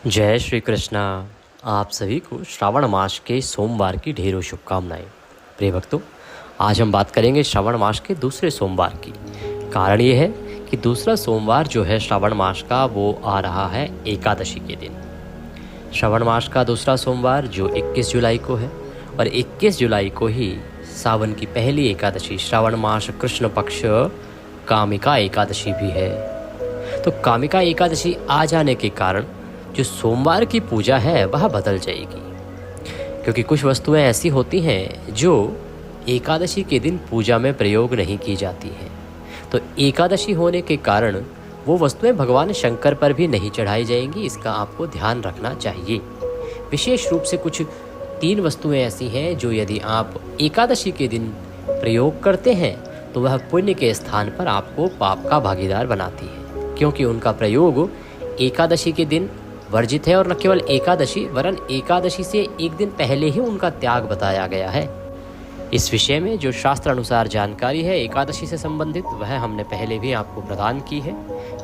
जय श्री कृष्णा। आप सभी को श्रावण मास के सोमवार की ढेरों शुभकामनाएं। प्रिय भक्तों, आज हम बात करेंगे श्रावण मास के दूसरे सोमवार की। कारण ये है कि दूसरा सोमवार जो है श्रावण मास का वो आ रहा है एकादशी के दिन। श्रावण मास का दूसरा सोमवार जो 21 जुलाई को है और 21 जुलाई को ही सावन की पहली एकादशी श्रावण मास कृष्ण पक्ष कामिका एकादशी भी है। तो कामिका एकादशी आ जाने के कारण जो सोमवार की पूजा है वह बदल जाएगी, क्योंकि कुछ वस्तुएं ऐसी होती हैं जो एकादशी के दिन पूजा में प्रयोग नहीं की जाती हैं। तो एकादशी होने के कारण वो वस्तुएं भगवान शंकर पर भी नहीं चढ़ाई जाएंगी, इसका आपको ध्यान रखना चाहिए। विशेष रूप से कुछ 3 वस्तुएं ऐसी हैं जो यदि आप एकादशी के दिन प्रयोग करते हैं तो वह पुण्य के स्थान पर आपको पाप का भागीदार बनाती है, क्योंकि उनका प्रयोग एकादशी के दिन वर्जित है। और न केवल एकादशी वरन एकादशी से एक दिन पहले ही उनका त्याग बताया गया है। इस विषय में जो शास्त्र अनुसार जानकारी है एकादशी से संबंधित वह हमने पहले भी आपको प्रदान की है।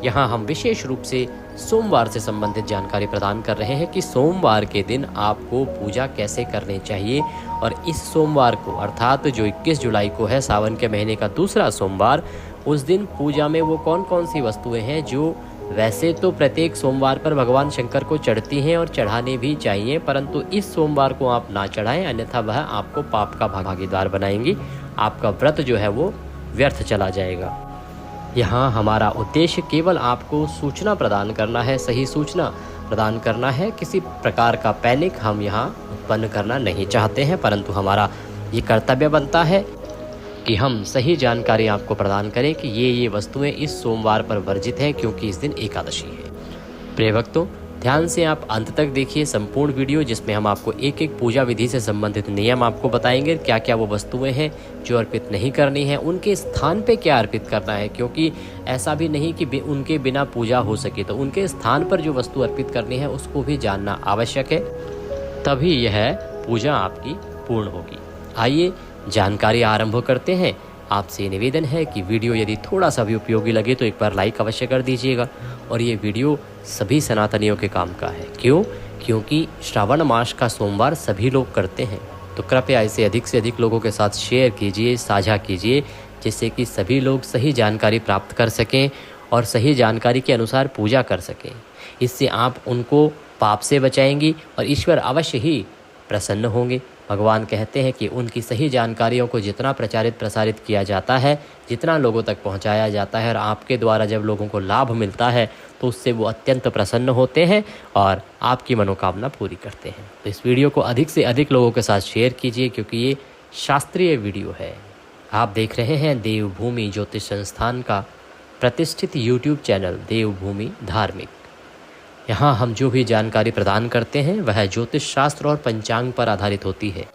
यहाँ हम विशेष रूप से सोमवार से संबंधित जानकारी प्रदान कर रहे हैं कि सोमवार के दिन आपको पूजा कैसे करनी चाहिए। और इस सोमवार को अर्थात जो 21 जुलाई को है सावन के महीने का दूसरा सोमवार, उस दिन पूजा में वो कौन कौन सी वस्तुएं हैं जो वैसे तो प्रत्येक सोमवार पर भगवान शंकर को चढ़ती हैं और चढ़ाने भी चाहिए, परंतु इस सोमवार को आप ना चढ़ाएं, अन्यथा वह आपको पाप का भागीदार बनाएंगी। आपका व्रत जो है वो व्यर्थ चला जाएगा। यहाँ हमारा उद्देश्य केवल आपको सूचना प्रदान करना है, सही सूचना प्रदान करना है। किसी प्रकार का पैनिक हम यहाँ उत्पन्न करना नहीं चाहते हैं, परंतु हमारा ये कर्तव्य बनता है कि हम सही जानकारी आपको प्रदान करें कि ये वस्तुएं इस सोमवार पर वर्जित हैं, क्योंकि इस दिन एकादशी है। प्रिय भक्तों, ध्यान से आप अंत तक देखिए संपूर्ण वीडियो, जिसमें हम आपको एक एक पूजा विधि से संबंधित नियम आपको बताएंगे। क्या क्या वो वस्तुएं हैं जो अर्पित नहीं करनी है, उनके स्थान पे क्या अर्पित करना है, क्योंकि ऐसा भी नहीं कि उनके बिना पूजा हो सके। तो उनके स्थान पर जो वस्तु अर्पित करनी है उसको भी जानना आवश्यक है, तभी यह पूजा आपकी पूर्ण होगी। आइए जानकारी आरंभ करते हैं। आपसे निवेदन है कि वीडियो यदि थोड़ा सा भी उपयोगी लगे तो एक बार लाइक अवश्य कर दीजिएगा। और ये वीडियो सभी सनातनियों के काम का है। क्यों? क्योंकि श्रावण मास का सोमवार सभी लोग करते हैं। तो कृपया इसे अधिक से अधिक लोगों के साथ शेयर कीजिए, साझा कीजिए, जिससे कि सभी लोग सही जानकारी प्राप्त कर सकें और सही जानकारी के अनुसार पूजा कर सकें। इससे आप उनको पाप से बचाएंगी और ईश्वर अवश्य ही प्रसन्न होंगे। भगवान कहते हैं कि उनकी सही जानकारियों को जितना प्रसारित किया जाता है, जितना लोगों तक पहुंचाया जाता है और आपके द्वारा जब लोगों को लाभ मिलता है तो उससे वो अत्यंत प्रसन्न होते हैं और आपकी मनोकामना पूरी करते हैं। तो इस वीडियो को अधिक से अधिक लोगों के साथ शेयर कीजिए, क्योंकि ये शास्त्रीय वीडियो है। आप देख रहे हैं देवभूमि ज्योतिष संस्थान का प्रतिष्ठित यूट्यूब चैनल देवभूमि धार्मिक। यहाँ हम जो भी जानकारी प्रदान करते हैं वह ज्योतिष शास्त्र और पंचांग पर आधारित होती है।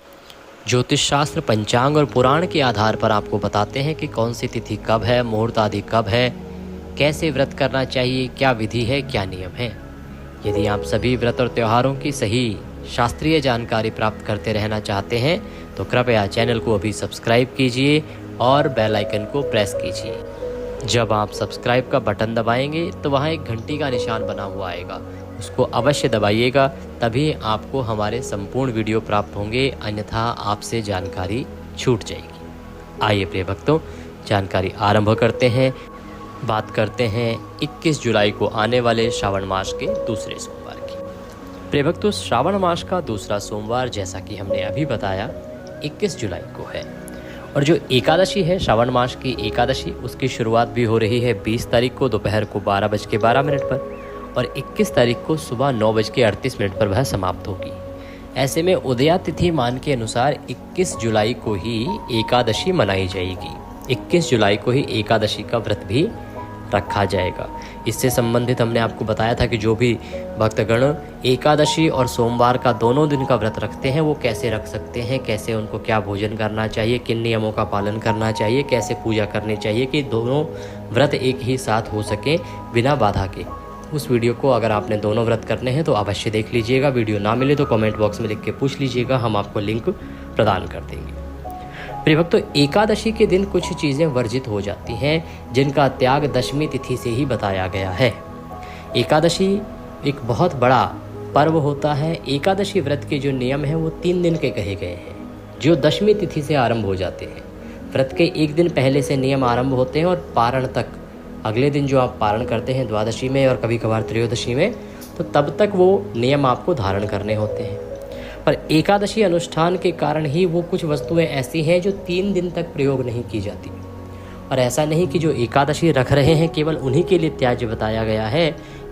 ज्योतिष शास्त्र, पंचांग और पुराण के आधार पर आपको बताते हैं कि कौन सी तिथि कब है, मुहूर्त आदि कब है, कैसे व्रत करना चाहिए, क्या विधि है, क्या नियम है। यदि आप सभी व्रत और त्योहारों की सही शास्त्रीय जानकारी प्राप्त करते रहना चाहते हैं तो कृपया चैनल को अभी सब्सक्राइब कीजिए और बेल आइकन को प्रेस कीजिए। जब आप सब्सक्राइब का बटन दबाएंगे तो वहाँ एक घंटी का निशान बना हुआ आएगा, उसको अवश्य दबाइएगा, तभी आपको हमारे संपूर्ण वीडियो प्राप्त होंगे, अन्यथा आपसे जानकारी छूट जाएगी। आइए प्रिय भक्तों, जानकारी आरंभ करते हैं। बात करते हैं 21 जुलाई को आने वाले श्रावण मास के दूसरे सोमवार की। प्रिय भक्तों, श्रावण मास का दूसरा सोमवार जैसा कि हमने अभी बताया 21 जुलाई को है। और जो एकादशी है श्रावण मास की एकादशी, उसकी शुरुआत भी हो रही है 20 तारीख को दोपहर को 12:12 पर और 21 तारीख को सुबह 9:38 पर वह समाप्त होगी। ऐसे में उदया तिथि मान के अनुसार 21 जुलाई को ही एकादशी मनाई जाएगी। 21 जुलाई को ही एकादशी का व्रत भी रखा जाएगा। इससे संबंधित हमने आपको बताया था कि जो भी भक्तगण एकादशी और सोमवार का दोनों दिन का व्रत रखते हैं वो कैसे रख सकते हैं, कैसे उनको क्या भोजन करना चाहिए, किन नियमों का पालन करना चाहिए, कैसे पूजा करनी चाहिए कि दोनों व्रत एक ही साथ हो सके बिना बाधा के। उस वीडियो को अगर आपने दोनों व्रत करने हैं तो अवश्य देख लीजिएगा। वीडियो ना मिले तो कमेंट बॉक्स में लिख के पूछ लीजिएगा, हम आपको लिंक प्रदान कर देंगे। प्रिय भक्तों, एकादशी के दिन कुछ चीज़ें वर्जित हो जाती हैं जिनका त्याग दशमी तिथि से ही बताया गया है। एकादशी एक बहुत बड़ा पर्व होता है। एकादशी व्रत के जो नियम हैं वो 3 दिन के कहे गए हैं, जो दशमी तिथि से आरंभ हो जाते हैं। व्रत के 1 दिन पहले से नियम आरंभ होते हैं और पारण तक, अगले दिन जो आप पारण करते हैं द्वादशी में और कभी कभार त्रयोदशी में, तो तब तक वो नियम आपको धारण करने होते हैं। पर एकादशी अनुष्ठान के कारण ही वो कुछ वस्तुएं ऐसी हैं जो 3 दिन तक प्रयोग नहीं की जाती। और ऐसा नहीं कि जो एकादशी रख रहे हैं केवल उन्हीं के लिए त्याज्य बताया गया है।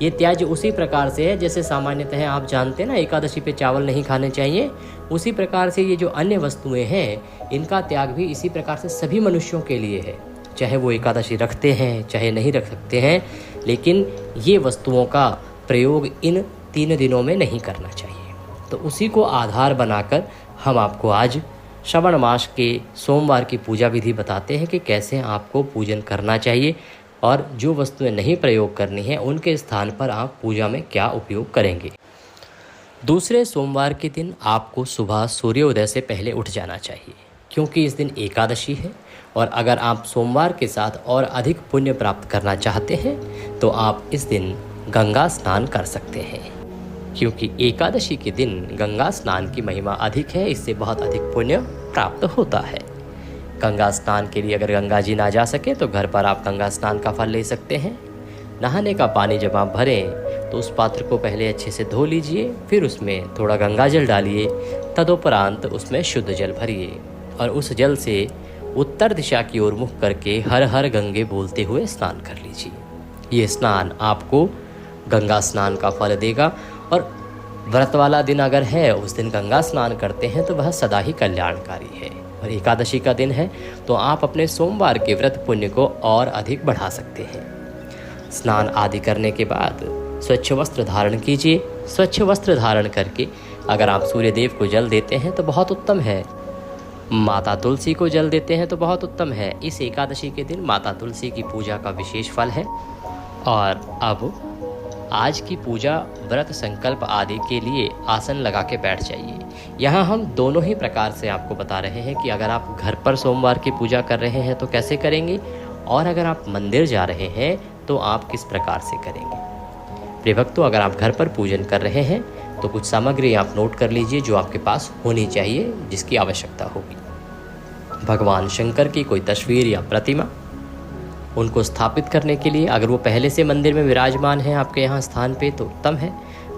ये त्याज्य उसी प्रकार से है जैसे सामान्यतः आप जानते हैं ना, एकादशी पे चावल नहीं खाने चाहिए, उसी प्रकार से ये जो अन्य वस्तुएं हैं इनका त्याग भी इसी प्रकार से सभी मनुष्यों के लिए है, चाहे वो एकादशी रखते हैं चाहे नहीं रख सकते हैं, लेकिन ये वस्तुओं का प्रयोग इन 3 दिनों में नहीं करना चाहिए। तो उसी को आधार बनाकर हम आपको आज श्रवण मास के सोमवार की पूजा विधि बताते हैं कि कैसे आपको पूजन करना चाहिए और जो वस्तुएं नहीं प्रयोग करनी है उनके स्थान पर आप पूजा में क्या उपयोग करेंगे। दूसरे सोमवार के दिन आपको सुबह सूर्योदय से पहले उठ जाना चाहिए, क्योंकि इस दिन एकादशी है। और अगर आप सोमवार के साथ और अधिक पुण्य प्राप्त करना चाहते हैं तो आप इस दिन गंगा स्नान कर सकते हैं, क्योंकि एकादशी के दिन गंगा स्नान की महिमा अधिक है, इससे बहुत अधिक पुण्य प्राप्त होता है। गंगा स्नान के लिए अगर गंगा जी ना जा सके तो घर पर आप गंगा स्नान का फल ले सकते हैं। नहाने का पानी जब आप भरें तो उस पात्र को पहले अच्छे से धो लीजिए, फिर उसमें थोड़ा गंगा जल डालिए, तदुपरांत उसमें शुद्ध जल भरिए और उस जल से उत्तर दिशा की ओर मुख करके हर हर गंगे बोलते हुए स्नान कर लीजिए। ये स्नान आपको गंगा स्नान का फल देगा। और व्रत वाला दिन अगर है, उस दिन गंगा स्नान करते हैं तो वह सदा ही कल्याणकारी है। और एकादशी का दिन है तो आप अपने सोमवार के व्रत पुण्य को और अधिक बढ़ा सकते हैं। स्नान आदि करने के बाद स्वच्छ वस्त्र धारण कीजिए। स्वच्छ वस्त्र धारण करके अगर आप सूर्य देव को जल देते हैं तो बहुत उत्तम है, माता तुलसी को जल देते हैं तो बहुत उत्तम है। इस एकादशी के दिन माता तुलसी की पूजा का विशेष फल है। और अब आज की पूजा व्रत संकल्प आदि के लिए आसन लगा के बैठ जाइए। यहाँ हम दोनों ही प्रकार से आपको बता रहे हैं कि अगर आप घर पर सोमवार की पूजा कर रहे हैं तो कैसे करेंगे, और अगर आप मंदिर जा रहे हैं तो आप किस प्रकार से करेंगे। प्रिय भक्तों, अगर आप घर पर पूजन कर रहे हैं तो कुछ सामग्री आप नोट कर लीजिए जो आपके पास होनी चाहिए, जिसकी आवश्यकता होगी। भगवान शंकर की कोई तस्वीर या प्रतिमा, उनको स्थापित करने के लिए अगर वो पहले से मंदिर में विराजमान है आपके यहाँ स्थान पे तो उत्तम है,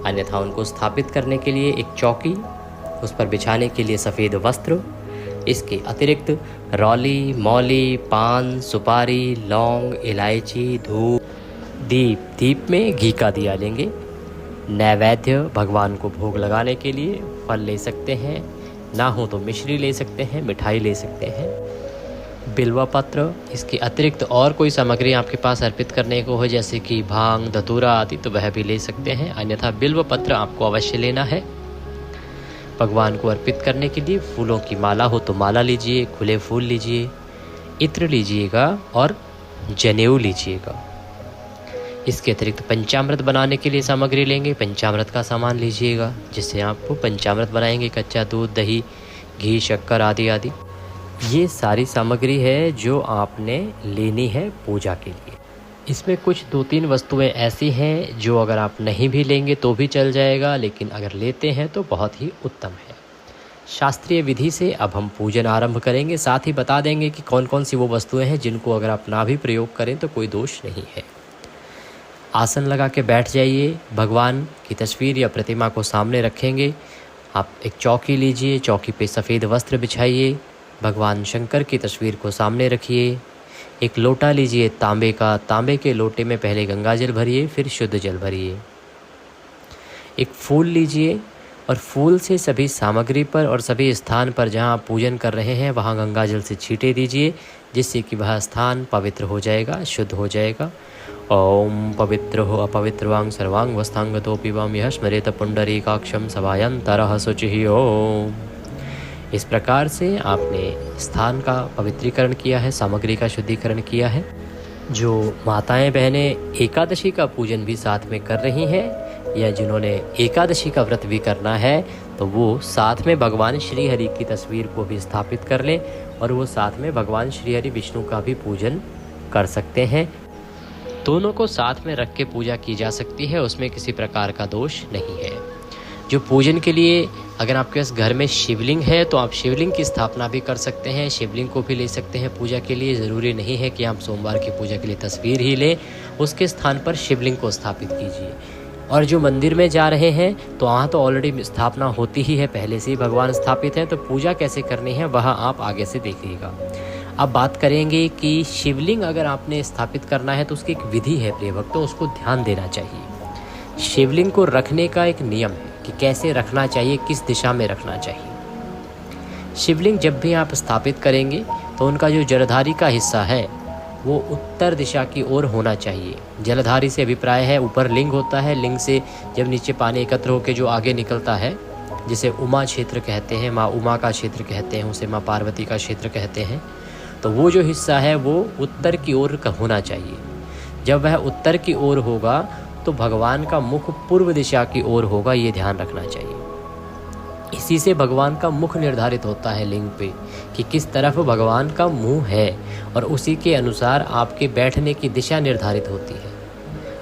अन्यथा उनको स्थापित करने के लिए एक चौकी, उस पर बिछाने के लिए सफ़ेद वस्त्र, इसके अतिरिक्त रौली, मौली, पान, सुपारी, लौंग, इलायची, धूप, दीप। दीप में घी का दिया लेंगे। नैवेद्य भगवान को भोग लगाने के लिए फल ले सकते हैं, ना हो तो मिश्री ले सकते हैं, मिठाई ले सकते हैं, बिल्वा पत्र। इसके अतिरिक्त और कोई सामग्री आपके पास अर्पित करने को हो जैसे कि भांग, धतूरा आदि तो वह भी ले सकते हैं, अन्यथा बिल्व पत्र आपको अवश्य लेना है। भगवान को अर्पित करने के लिए फूलों की माला हो तो माला लीजिए, खुले फूल लीजिए, इत्र लीजिएगा और जनेऊ लीजिएगा। इसके अतिरिक्त पंचामृत बनाने के लिए सामग्री लेंगे, पंचामृत का सामान लीजिएगा जिससे आप पंचामृत बनाएंगे, कच्चा दूध, दही, घी, शक्कर आदि आदि। ये सारी सामग्री है जो आपने लेनी है पूजा के लिए। इसमें कुछ 2-3 वस्तुएं ऐसी हैं जो अगर आप नहीं भी लेंगे तो भी चल जाएगा, लेकिन अगर लेते हैं तो बहुत ही उत्तम है। शास्त्रीय विधि से अब हम पूजन आरंभ करेंगे, साथ ही बता देंगे कि कौन कौन सी वो वस्तुएं हैं जिनको अगर आप ना भी प्रयोग करें तो कोई दोष नहीं है। आसन लगा के बैठ जाइए, भगवान की तस्वीर या प्रतिमा को सामने रखेंगे। आप एक चौकी लीजिए, चौकी पे सफ़ेद वस्त्र बिछाइए, भगवान शंकर की तस्वीर को सामने रखिए। एक लोटा लीजिए तांबे का, तांबे के लोटे में पहले गंगा जल भरिए, फिर शुद्ध जल भरिए। एक फूल लीजिए और फूल से सभी सामग्री पर और सभी स्थान पर जहां आप पूजन कर रहे हैं वहां गंगा जल से छींटे दीजिए, जिससे कि वह स्थान पवित्र हो जाएगा, शुद्ध हो जाएगा। ओम पवित्र हो अपवित्रवांग सर्वांग वस्तांगतो पिबम यह स्मरेत पुंडरीकाक्षम सभायंतरः शुचिः ओम। इस प्रकार से आपने स्थान का पवित्रीकरण किया है, सामग्री का शुद्धिकरण किया है। जो माताएं बहनें एकादशी का पूजन भी साथ में कर रही हैं या जिन्होंने एकादशी का व्रत भी करना है तो वो साथ में भगवान श्री हरि की तस्वीर को भी स्थापित कर लें और वो साथ में भगवान श्री हरि विष्णु का भी पूजन कर सकते हैं। दोनों को साथ में रख के पूजा की जा सकती है, उसमें किसी प्रकार का दोष नहीं है। जो पूजन के लिए अगर आपके पास घर में शिवलिंग है तो आप शिवलिंग की स्थापना भी कर सकते हैं, शिवलिंग को भी ले सकते हैं पूजा के लिए। ज़रूरी नहीं है कि आप सोमवार की पूजा के लिए तस्वीर ही लें, उसके स्थान पर शिवलिंग को स्थापित कीजिए। और जो मंदिर में जा रहे हैं तो वहाँ तो ऑलरेडी स्थापना होती ही है, पहले से ही भगवान स्थापित हैं, तो पूजा कैसे करनी है वह आप आगे से देखिएगा। अब बात करेंगे कि शिवलिंग अगर आपने स्थापित करना है तो उसकी एक विधि है प्रिय भक्तों, उसको ध्यान देना चाहिए। शिवलिंग को रखने का एक नियम है कि कैसे रखना चाहिए, किस दिशा में रखना चाहिए। शिवलिंग जब भी आप स्थापित करेंगे तो उनका जो जलधारी का हिस्सा है वो उत्तर दिशा की ओर होना चाहिए। जलधारी से अभिप्राय है ऊपर लिंग होता है, लिंग से जब नीचे पानी एकत्र होकर जो आगे निकलता है, जिसे उमा क्षेत्र कहते हैं, माँ उमा का क्षेत्र कहते हैं, उसे माँ पार्वती का क्षेत्र कहते हैं, तो वो जो हिस्सा है वो उत्तर की ओर का होना चाहिए। जब वह उत्तर की ओर होगा तो भगवान का मुख पूर्व दिशा की ओर होगा, ये ध्यान रखना चाहिए। इसी से भगवान का मुख निर्धारित होता है लिंग पे कि किस तरफ भगवान का मुंह है, और उसी के अनुसार आपके बैठने की दिशा निर्धारित होती है।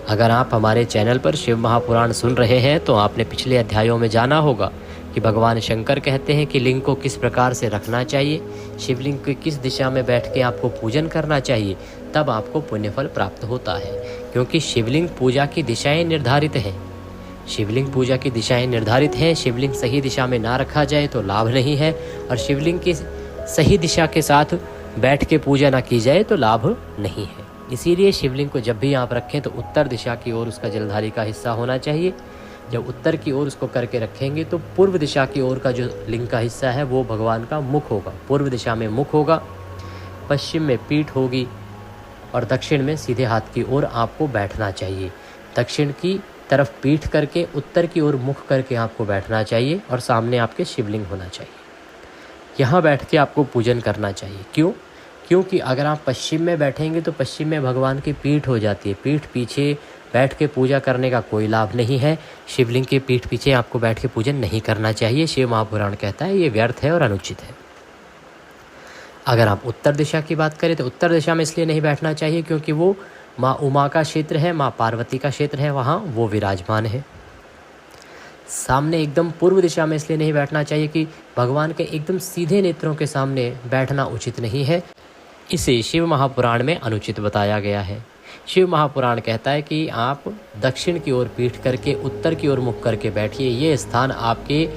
अगर आप हमारे चैनल पर शिव महापुराण सुन रहे हैं तो आपने पिछले अध्यायों में जाना होगा कि भगवान शंकर कहते हैं कि लिंग को किस प्रकार से रखना चाहिए, शिवलिंग की किस दिशा में बैठ के आपको पूजन करना चाहिए, तब आपको पुण्यफल प्राप्त होता है। क्योंकि शिवलिंग पूजा की दिशाएं निर्धारित हैं, शिवलिंग पूजा की दिशाएं निर्धारित हैं। शिवलिंग सही दिशा में ना रखा जाए तो लाभ नहीं है, और शिवलिंग की सही दिशा के साथ बैठ के पूजा ना की जाए तो लाभ नहीं है। इसीलिए शिवलिंग को जब भी आप रखें तो उत्तर दिशा की ओर उसका जलधारी का हिस्सा होना चाहिए। जब उत्तर की ओर उसको करके रखेंगे तो पूर्व दिशा की ओर का जो लिंग का हिस्सा है वो भगवान का मुख होगा, पूर्व दिशा में मुख होगा, पश्चिम में पीठ होगी, और दक्षिण में सीधे हाथ की ओर आपको बैठना चाहिए। दक्षिण की तरफ पीठ करके उत्तर की ओर मुख करके आपको बैठना चाहिए, और सामने आपके शिवलिंग होना चाहिए। यहाँ बैठ के आपको पूजन करना चाहिए। क्यों? क्योंकि अगर आप पश्चिम में बैठेंगे तो पश्चिम में भगवान की पीठ हो जाती है, पीठ पीछे बैठ के पूजा करने का कोई लाभ नहीं है। शिवलिंग के पीठ पीछे आपको बैठ के पूजन नहीं करना चाहिए, शिव महापुराण कहता है ये व्यर्थ है और अनुचित है। अगर आप उत्तर दिशा की बात करें तो उत्तर दिशा में इसलिए नहीं बैठना चाहिए क्योंकि वो माँ उमा का क्षेत्र है, माँ पार्वती का क्षेत्र है, वहाँ वो विराजमान है। सामने एकदम पूर्व दिशा में इसलिए नहीं बैठना चाहिए कि भगवान के एकदम सीधे नेत्रों के सामने बैठना उचित नहीं है, इसे शिव महापुराण में अनुचित बताया गया है। शिव महापुराण कहता है कि आप दक्षिण की ओर पीठ करके उत्तर की ओर मुख करके बैठिए, ये स्थान आपके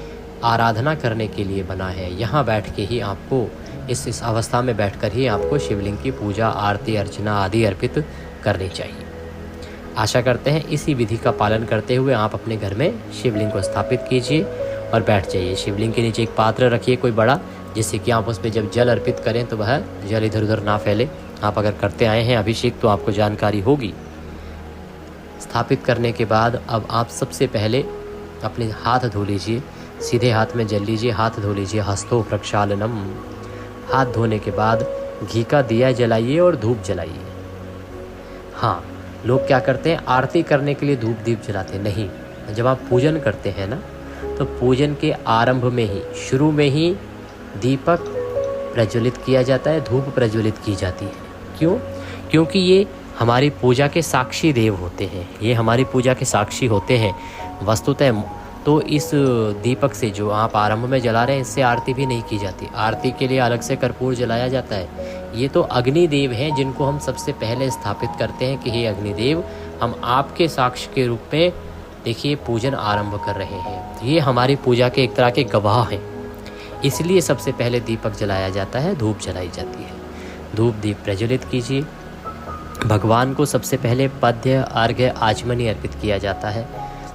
आराधना करने के लिए बना है। यहाँ बैठ के ही आपको इस अवस्था में बैठकर ही आपको शिवलिंग की पूजा, आरती, अर्चना आदि अर्पित करनी चाहिए। आशा करते हैं इसी विधि का पालन करते हुए आप अपने घर में शिवलिंग को स्थापित कीजिए और बैठ जाइए। शिवलिंग के नीचे एक पात्र रखिए कोई बड़ा, जिससे कि आप उस पर जब जल अर्पित करें तो वह जल इधर उधर ना फैले। आप अगर करते आए हैं अभिषेक तो आपको जानकारी होगी। स्थापित करने के बाद अब आप सबसे पहले अपने हाथ धो लीजिए, सीधे हाथ में जल लीजिए, हाथ धो लीजिए। हस्तो प्रक्षालनम। हाथ धोने के बाद घी का दिया जलाइए और धूप जलाइए। हाँ, लोग क्या करते हैं, आरती करने के लिए धूप दीप जलाते नहीं। जब आप पूजन करते हैं ना तो पूजन के आरंभ में ही, शुरू में ही दीपक प्रज्वलित किया जाता है, धूप प्रज्वलित की जाती है। क्यों? क्योंकि ये हमारी पूजा के साक्षी देव होते हैं, ये हमारी पूजा के साक्षी होते हैं वस्तुतः। तो इस दीपक से जो आप आरंभ में जला रहे हैं इससे आरती भी नहीं की जाती। आरती के लिए अलग से कर्पूर जलाया जाता है। ये तो अग्निदेव हैं जिनको हम सबसे पहले स्थापित करते हैं कि हे अग्निदेव, हम आपके साक्ष्य के रूप में देखिए पूजन आरंभ कर रहे हैं। ये हमारी पूजा के एक तरह के गवाह हैं, इसलिए सबसे पहले दीपक जलाया जाता है, धूप जलाई जाती है। धूप दीप प्रज्वलित कीजिए। भगवान को सबसे पहले पद्य, अर्घ्य, आचमनी अर्पित किया जाता है।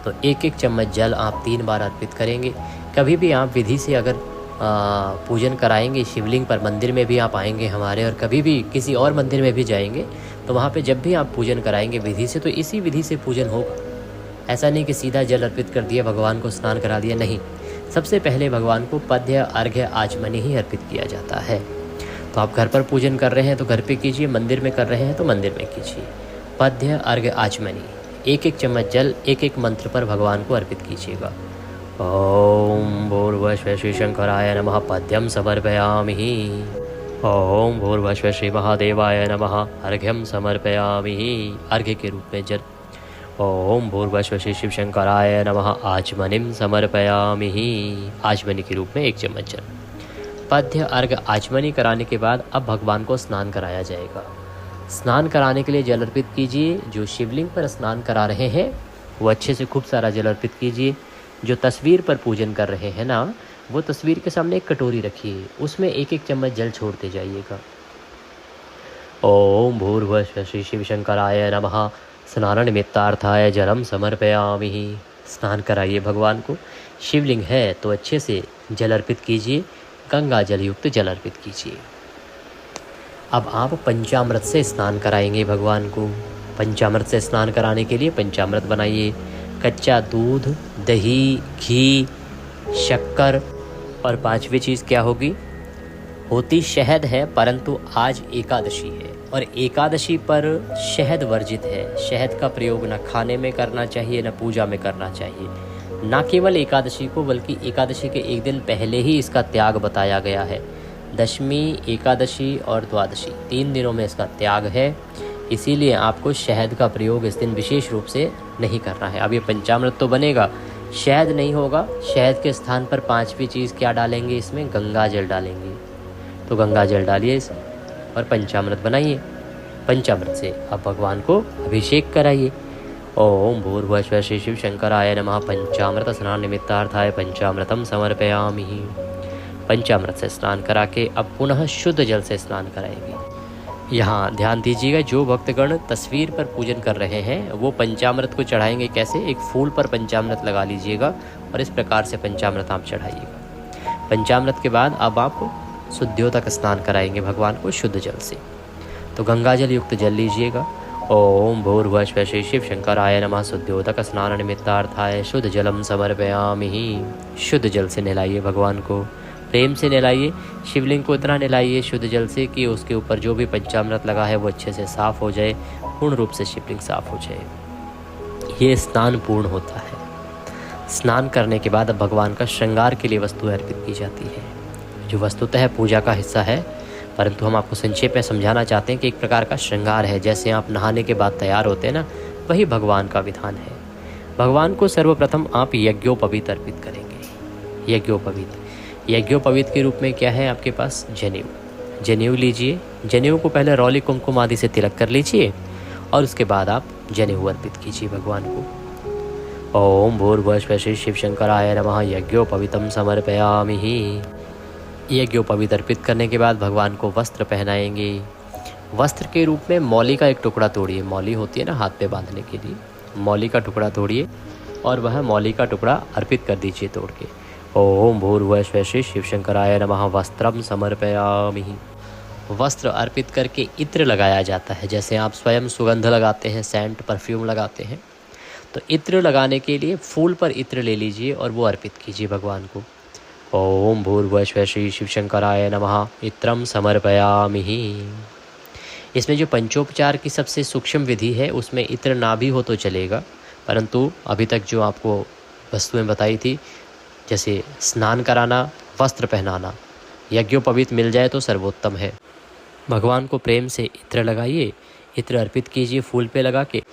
तो एक एक चम्मच जल आप 3 बार अर्पित करेंगे। कभी भी आप विधि से अगर पूजन कराएंगे शिवलिंग पर, मंदिर में भी आप आएंगे हमारे, और कभी भी किसी और मंदिर में भी जाएंगे तो वहाँ पे जब भी आप पूजन कराएंगे विधि से तो इसी विधि से पूजन होगा। ऐसा नहीं कि सीधा जल अर्पित कर दिया, भगवान को स्नान करा दिया, नहीं। सबसे पहले भगवान को पद्य, अर्घ्य, आचमनी ही अर्पित किया जाता है। तो आप घर पर पूजन कर रहे हैं तो घर पे कीजिए, मंदिर में कर रहे हैं तो मंदिर में कीजिए। पद्य, अर्घ्य, आचमनी, एक एक चम्मच जल एक एक मंत्र पर भगवान को अर्पित कीजिएगा। ओम भूर्भुवः श्री शंकराय नमः पद्यम समर्पयामि। ओम भूर्भुवः श्री महादेवाय नमः अर्घ्यम समर्पयामि। अर्घ्य के रूप में जल। ओम भूर्भुवस्वः शिव शंकराय नमः। आचमनीं समर्पयामि। आचमनी के रूप में 1 चम्मच जल। पद्य अर्घ आचमनी कराने के बाद अब भगवान को स्नान कराया जाएगा। स्नान कराने के लिए जल अर्पित कीजिए। जो शिवलिंग पर स्नान करा रहे हैं वो अच्छे से खूब सारा जल अर्पित कीजिए। जो तस्वीर पर पूजन कर रहे हैं ना, वो तस्वीर के सामने एक कटोरी रखिए, उसमें 1-1 चम्मच जल छोड़ते जाइएगा। ओम भूर्भुवस्वः शिव शंकराय नमः। स्नान निमित्तार्थाय जलम समर्पयामि। स्नान कराइए भगवान को। शिवलिंग है तो अच्छे से जल अर्पित कीजिए। गंगा जल युक्त जल अर्पित कीजिए। अब आप पंचामृत से स्नान कराएंगे भगवान को। पंचामृत से स्नान कराने के लिए पंचामृत बनाइए। कच्चा दूध, दही, घी, शक्कर और 5वीं चीज़ क्या होगी? होती शहद है, परंतु आज एकादशी है और एकादशी पर शहद वर्जित है। शहद का प्रयोग न खाने में करना चाहिए, न पूजा में करना चाहिए। न केवल एकादशी को, बल्कि एकादशी के 1 दिन पहले ही इसका त्याग बताया गया है। दशमी, एकादशी और द्वादशी 3 दिनों में इसका त्याग है। इसीलिए आपको शहद का प्रयोग इस दिन विशेष रूप से नहीं करना है। अब ये पंचामृत तो बनेगा, शहद नहीं होगा। शहद के स्थान पर 5वीं चीज़ क्या डालेंगे? इसमें गंगा जल डालेंगे। तो गंगा जल डालिए इसमें और पंचामृत बनाइए। पंचामृत से अब भगवान को अभिषेक कराइए। ओम भूर्भुवस्वः शिव शंकराय नमः। पंचामृत स्नान निमित्तार्थाय पंचामृतम समर्पयामि। पंचामृत से स्नान करा के अब पुनः शुद्ध जल से स्नान कराएंगे। यहाँ ध्यान दीजिएगा, जो भक्तगण तस्वीर पर पूजन कर रहे हैं वो पंचामृत को चढ़ाएंगे कैसे? एक फूल पर पंचामृत लगा लीजिएगा और इस प्रकार से पंचामृत आप चढ़ाइएगा। पंचामृत के बाद अब आप शुद्धियोदक स्नान कराएंगे भगवान को शुद्ध जल से। तो गंगा जल युक्त जल लीजिएगा। ओम भूर्भुवस्वः शिव शंकराय नमः। शुद्धियोदक स्नान निमित्तार्थाय शुद्ध जलम समर्पयामि। शुद्ध जल से नहलाइए भगवान को, प्रेम से नहलाइए। शिवलिंग को इतना नहलाइए शुद्ध जल से कि उसके ऊपर जो भी पंचामृत लगा है वो अच्छे से साफ़ हो जाए, पूर्ण रूप से शिवलिंग साफ़ हो जाए। ये स्नान पूर्ण होता है। स्नान करने के बाद अब भगवान का श्रृंगार के लिए वस्तु अर्पित की जाती है, जो वस्तुतः पूजा का हिस्सा है, परंतु हम आपको संक्षेप में समझाना चाहते हैं कि एक प्रकार का श्रृंगार है। जैसे आप नहाने के बाद तैयार होते हैं ना, वही भगवान का विधान है। भगवान को सर्वप्रथम आप यज्ञोपवीत अर्पित करेंगे। यज्ञोपवीत के रूप में क्या है आपके पास? जनेऊ लीजिए। जनेऊ को पहले रौली कुमकुम आदि से तिलक कर लीजिए और उसके बाद आप जनेऊ अर्पित कीजिए भगवान को। ओम भूर्भुवस्वः शिव शंकराय नमः। यज्ञोपवीतम समर्पयामि। यज्ञोपवीत अर्पित करने के बाद भगवान को वस्त्र पहनाएंगे। वस्त्र के रूप में मौली का एक टुकड़ा तोड़िए। मौली होती है ना हाथ पे बांधने के लिए, मौली का टुकड़ा तोड़िए और वह मौली का टुकड़ा अर्पित कर दीजिए तोड़ के। ओम भूर्भुवस्वः शिव शंकराय नमः। वस्त्रम समर्पयामि। वस्त्र अर्पित करके इत्र लगाया जाता है। जैसे आप स्वयं सुगंध लगाते हैं, सेंट परफ्यूम लगाते हैं, तो इत्र लगाने के लिए फूल पर इत्र ले लीजिए और वो अर्पित कीजिए भगवान को। ओम भूर्भुवस्वः शिव शंकराय नमः। इत्रम समर्पयामि। इसमें जो पंचोपचार की सबसे सूक्ष्म विधि है उसमें इत्र ना भी हो तो चलेगा, परंतु अभी तक जो आपको वस्तुएं बताई थी, जैसे स्नान कराना, वस्त्र पहनाना, यज्ञोपवीत मिल जाए तो सर्वोत्तम है। भगवान को प्रेम से इत्र लगाइए, इत्र अर्पित कीजिए फूल पे लगा के।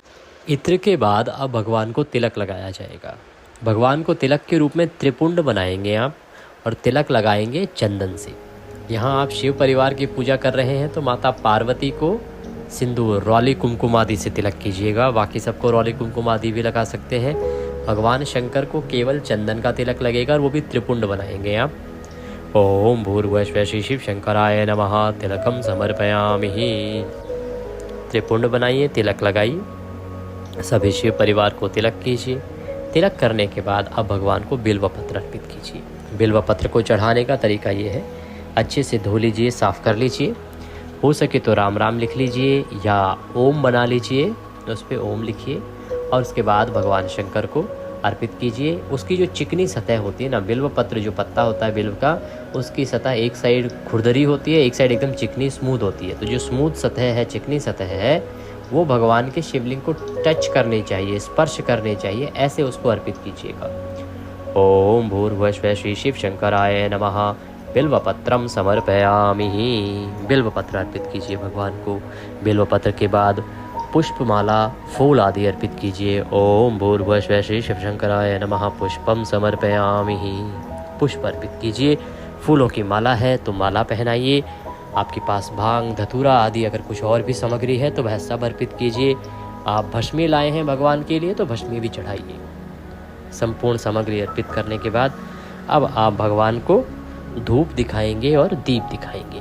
इत्र के बाद अब भगवान को तिलक लगाया जाएगा। भगवान को तिलक के रूप में त्रिपुंड बनाएंगे आप और तिलक लगाएंगे चंदन से। यहाँ आप शिव परिवार की पूजा कर रहे हैं तो माता पार्वती को सिंदूर, रौली कुमकुम आदि से तिलक कीजिएगा। बाकी सबको रौली कुमकुम आदि भी लगा सकते हैं। भगवान शंकर को केवल चंदन का तिलक लगेगा और वो भी त्रिपुंड बनाएंगे आप। ओम भूर्भुवस्वः शिव शंकराय नमः। तिलकम समर्पयामि। त्रिपुंड बनाइए, तिलक लगाइए, सभी शिव परिवार को तिलक कीजिए। तिलक करने के बाद अब भगवान को बिल्व पत्र अर्पित कीजिए। बिल्व पत्र को चढ़ाने का तरीका ये है, अच्छे से धो लीजिए, साफ़ कर लीजिए। हो सके तो राम राम लिख लीजिए या ओम बना लीजिए, उस पर ओम लिखिए और उसके बाद भगवान शंकर को अर्पित कीजिए। उसकी जो चिकनी सतह होती है ना, बिल्व पत्र जो पत्ता होता है बिल्व का, उसकी सतह एक साइड खुरदरी होती है, एक साइड एकदम चिकनी स्मूथ होती है। तो जो स्मूथ सतह है, चिकनी सतह है, वो भगवान के शिवलिंग को टच करनी चाहिए, स्पर्श करने चाहिए, ऐसे उसको अर्पित कीजिएगा। ओम भूर्भुवस्वः शिव शंकराय नमः। बिल्वपत्रम समर्पयामि। बिल्वपत्र अर्पित कीजिए भगवान को। बिल्वपत्र के बाद पुष्पमाला फूल आदि अर्पित कीजिए। ओम भूर्भुवः श्री शिवशंकराय नमः पुष्पम समर्पयामि। पुष्प अर्पित कीजिए। फूलों की माला है तो माला पहनाइए। आपके पास भांग धतूरा आदि अगर कुछ और भी सामग्री है तो वह सब अर्पित कीजिए। आप भस्मी लाए हैं भगवान के लिए तो भस्मी भी चढ़ाइए। संपूर्ण सामग्री अर्पित करने के बाद अब आप भगवान को धूप दिखाएंगे और दीप दिखाएंगे।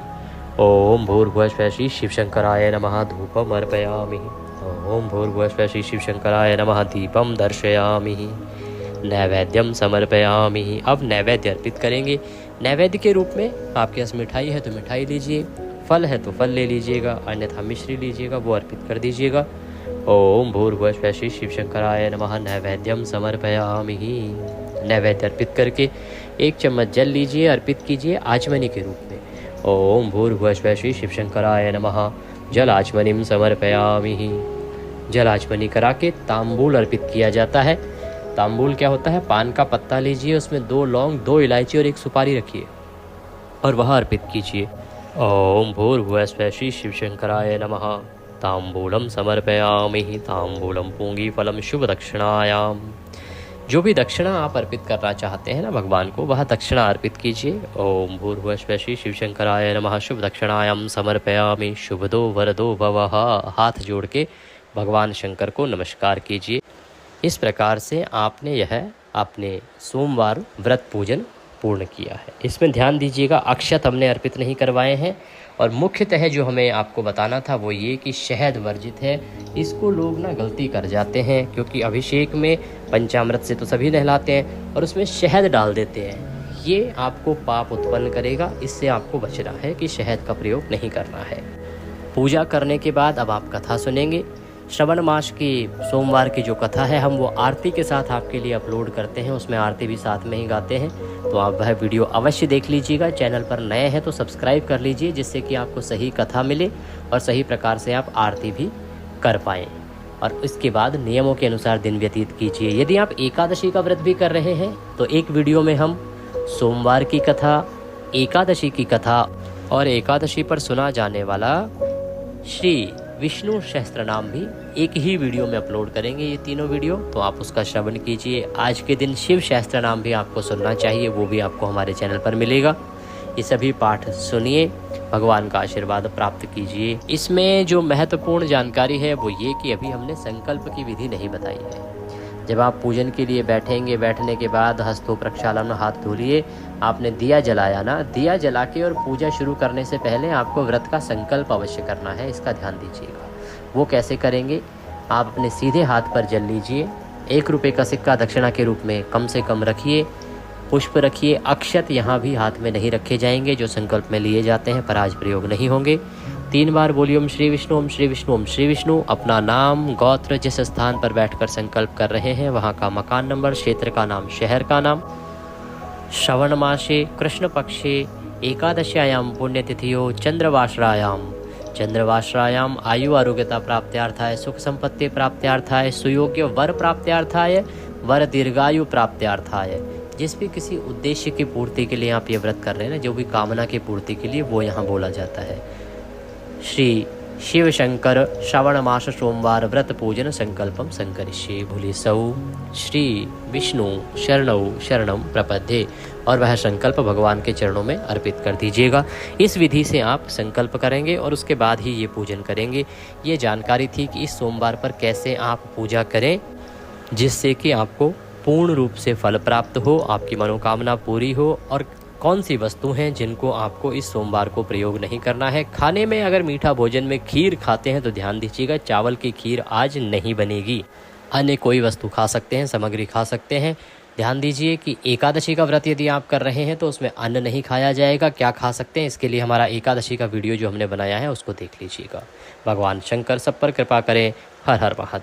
ओम भूर्भुवः स्वः श्री शिवशंकराय नमः धूपम अर्पयामि। ओम भूर्भुवः स्वः श्री शिवशंकराय नमः दीपम दर्शयामि। नैवेद्यम समर्पयामि। अब नैवेद्य अर्पित करेंगे। नैवेद्य के रूप में आपके पास मिठाई है तो मिठाई लीजिए, फल है तो फल ले लीजिएगा, अन्यथा मिश्री लीजिएगा, वो अर्पित कर दीजिएगा। ओम भूर्भुवः स्वः श्री शिवशंकराय नमः नैवेद्यम समर्पयामि। नैवेद्य अर्पित करके 1 चम्मच जल लीजिए, अर्पित कीजिए आचमनी के रूप में। ओम भूर्भुवः स्वः श्री शिवशंकराय नमः जल आचमनीम समर्पयामि। जल आचमनी करा के तांबूल अर्पित किया जाता है। तांबूल क्या होता है? पान का पत्ता लीजिए, उसमें 2 लौंग 2 इलायची और 1 सुपारी रखिए और वह अर्पित कीजिए। ओम भूर्भुवः स्वः श्री शिवशंकराय नमः तांबूलम समर्पयामि। तांबूलम पूंगी फलम शुभ दक्षिणायाम। जो भी दक्षिणा आप अर्पित करना चाहते हैं ना भगवान को, वह दक्षिणा अर्पित कीजिए। ओम भूर्भुवः स्वः श्री शिवशंकराय नमः शुभ दक्षिणायाम समर्पयामि। शुभदो वरदो भवः। हाथ जोड़ के भगवान शंकर को नमस्कार कीजिए। इस प्रकार से आपने यह अपने सोमवार व्रत पूजन पूर्ण किया है। इसमें ध्यान दीजिएगा, अक्षत हमने अर्पित नहीं करवाए हैं और मुख्यतः जो हमें आपको बताना था वो ये कि शहद वर्जित है। इसको लोग ना गलती कर जाते हैं, क्योंकि अभिषेक में पंचामृत से तो सभी नहलाते हैं और उसमें शहद डाल देते हैं। ये आपको पाप उत्पन्न करेगा, इससे आपको बचना है कि शहद का प्रयोग नहीं करना है। पूजा करने के बाद अब आप कथा सुनेंगे। श्रवण मास की सोमवार की जो कथा है हम वो आरती के साथ आपके लिए अपलोड करते हैं, उसमें आरती भी साथ में ही गाते हैं, तो आप वह वीडियो अवश्य देख लीजिएगा। चैनल पर नए हैं तो सब्सक्राइब कर लीजिए, जिससे कि आपको सही कथा मिले और सही प्रकार से आप आरती भी कर पाएँ। और इसके बाद नियमों के अनुसार दिन व्यतीत कीजिए। यदि आप एकादशी का व्रत भी कर रहे हैं तो एक वीडियो में हम सोमवार की कथा, एकादशी की कथा और एकादशी पर सुना जाने वाला श्री विष्णु सहस्त्र नाम भी एक ही वीडियो में अपलोड करेंगे। ये तीनों वीडियो तो आप उसका श्रवण कीजिए। आज के दिन शिव सहस्त्र नाम भी आपको सुनना चाहिए, वो भी आपको हमारे चैनल पर मिलेगा। ये सभी पाठ सुनिए, भगवान का आशीर्वाद प्राप्त कीजिए। इसमें जो महत्वपूर्ण जानकारी है वो ये कि अभी हमने संकल्प की विधि नहीं बताई है। जब आप पूजन के लिए बैठेंगे, बैठने के बाद हस्तों प्रक्षालन, हाथ धुलिए। आपने दिया जलाया ना, दिया जला के और पूजा शुरू करने से पहले आपको व्रत का संकल्प अवश्य करना है, इसका ध्यान दीजिएगा। वो कैसे करेंगे? आप अपने सीधे हाथ पर जल लीजिए। 1 रुपये का सिक्का दक्षिणा के रूप में कम से कम रखिए। पुष्प रखिए। अक्षत यहाँ भी हाथ में नहीं रखे जाएंगे, जो संकल्प में लिए जाते हैं पर आज प्रयोग नहीं होंगे। 3 बार बोलिए ओम श्री विष्णु, ओम श्री विष्णु, ओम श्री विष्णु। अपना नाम, गोत्र, जिस स्थान पर बैठकर संकल्प कर रहे हैं वहाँ का मकान नंबर, क्षेत्र का नाम, शहर का नाम। श्रवण मासे कृष्ण पक्षे एकादश्यायाम पुण्यतिथियो चंद्रवासरायाम चंद्रवासरायाम आयु आरोग्यता प्राप्त्यार्थाय, सुख संपत्ति प्राप्त्यार्थाय, सुयोग्य वर प्राप्त्यार्थाय, वर दीर्घायु प्राप्त्यार्थाय। जिस भी किसी उद्देश्य की पूर्ति के लिए आप ये व्रत कर रहे हैं ना, जो भी कामना की पूर्ति के लिए, वो यहाँ बोला जाता है। श्री शिव शंकर श्रवण मास सोमवार व्रत पूजन संकल्पम संकरिष्ये। भूलि सौ श्री विष्णु शरणौ शरणम प्रपद्ये, और वह संकल्प भगवान के चरणों में अर्पित कर दीजिएगा। इस विधि से आप संकल्प करेंगे और उसके बाद ही ये पूजन करेंगे। ये जानकारी थी कि इस सोमवार पर कैसे आप पूजा करें जिससे कि आपको पूर्ण रूप से फल प्राप्त हो, आपकी मनोकामना पूरी हो, और कौन सी वस्तु हैं जिनको आपको इस सोमवार को प्रयोग नहीं करना है। खाने में अगर मीठा भोजन में खीर खाते हैं तो ध्यान दीजिएगा, चावल की खीर आज नहीं बनेगी। अन्य कोई वस्तु खा सकते हैं, सामग्री खा सकते हैं। ध्यान दीजिए कि एकादशी का व्रत यदि आप कर रहे हैं तो उसमें अन्न नहीं खाया जाएगा। क्या खा सकते हैं, इसके लिए हमारा एकादशी का वीडियो जो हमने बनाया है उसको देख लीजिएगा। भगवान शंकर सब पर कृपा करें। हर हर महादेव।